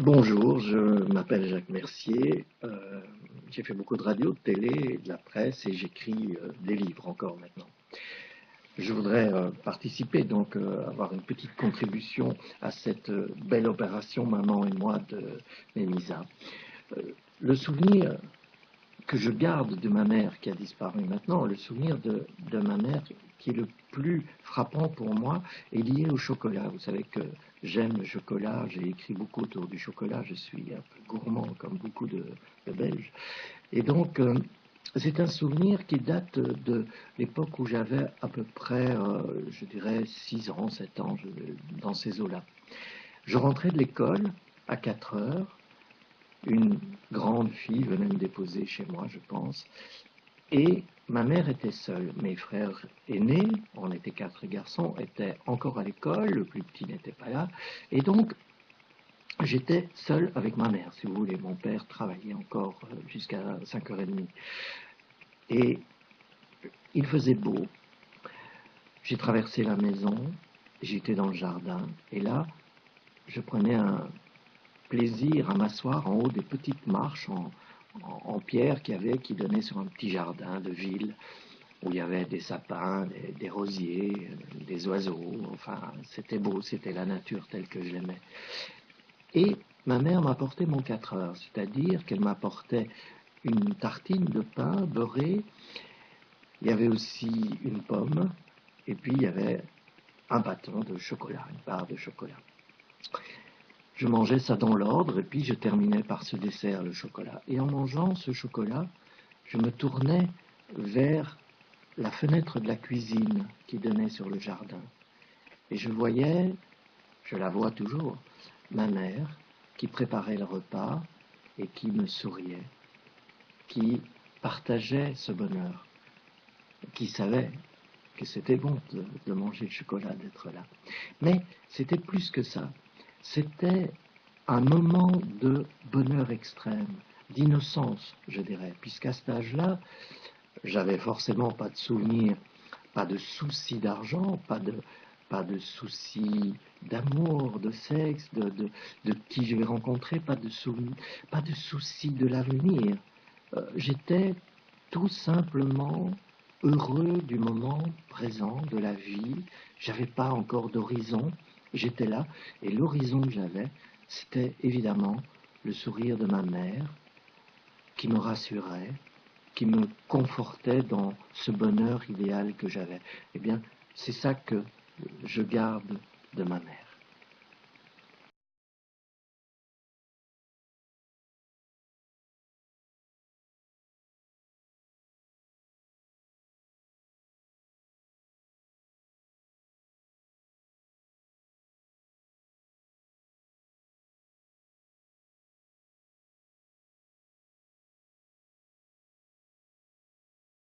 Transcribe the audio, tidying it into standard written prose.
Bonjour, je m'appelle Jacques Mercier. J'ai fait beaucoup de radio, de télé, de la presse et j'écris des livres encore maintenant. Je voudrais participer, donc avoir une petite contribution à cette belle opération Maman et moi de Mémisa. Euh, le souvenir que je garde de ma mère qui a disparu maintenant, le souvenir de ma mère qui est le plus frappant pour moi est lié au chocolat. Vous savez que j'aime le chocolat, j'ai écrit beaucoup autour du chocolat, je suis un peu gourmand comme beaucoup de Belges. Et donc, c'est un souvenir qui date de l'époque où j'avais à peu près, je dirais, 6 ans, 7 ans, dans ces eaux-là. Je rentrais de l'école à 4 heures, une grande fille venait me déposer chez moi, je pense, et ma mère était seule. Mes frères aînés, on était 4 garçons, étaient encore à l'école, le plus petit n'était pas là, et donc j'étais seul avec ma mère, si vous voulez. Mon père travaillait encore jusqu'à 5h30. Et il faisait beau, j'ai traversé la maison, j'étais dans le jardin, et là, je prenais un plaisir à m'asseoir en haut des petites marches en pierre qui donnaient sur un petit jardin de ville où il y avait des sapins, des rosiers, des oiseaux. Enfin, c'était beau, c'était la nature telle que je l'aimais. Et ma mère m'apportait mon 4 heures, c'est-à-dire qu'elle m'apportait une tartine de pain beurré. Il y avait aussi une pomme, et puis il y avait un bâton de chocolat, une barre de chocolat. Je mangeais ça dans l'ordre, et puis je terminais par ce dessert, le chocolat. Et en mangeant ce chocolat, je me tournais vers la fenêtre de la cuisine qui donnait sur le jardin. Et je voyais, je la vois toujours, ma mère qui préparait le repas et qui me souriait, qui partageait ce bonheur, qui savait que c'était bon de manger le chocolat, d'être là. Mais c'était plus que ça. C'était un moment de bonheur extrême, d'innocence, je dirais, puisqu'à cet âge-là, j'avais forcément pas de souvenirs, pas de soucis d'argent, pas de soucis d'amour, de sexe, de qui je vais rencontrer, pas de soucis de l'avenir. J'étais tout simplement heureux du moment présent, de la vie. J'avais pas encore d'horizon. J'étais là. Et l'horizon que j'avais, c'était évidemment le sourire de ma mère qui me rassurait, qui me confortait dans ce bonheur idéal que j'avais. Eh bien, c'est ça que je garde de ma mère.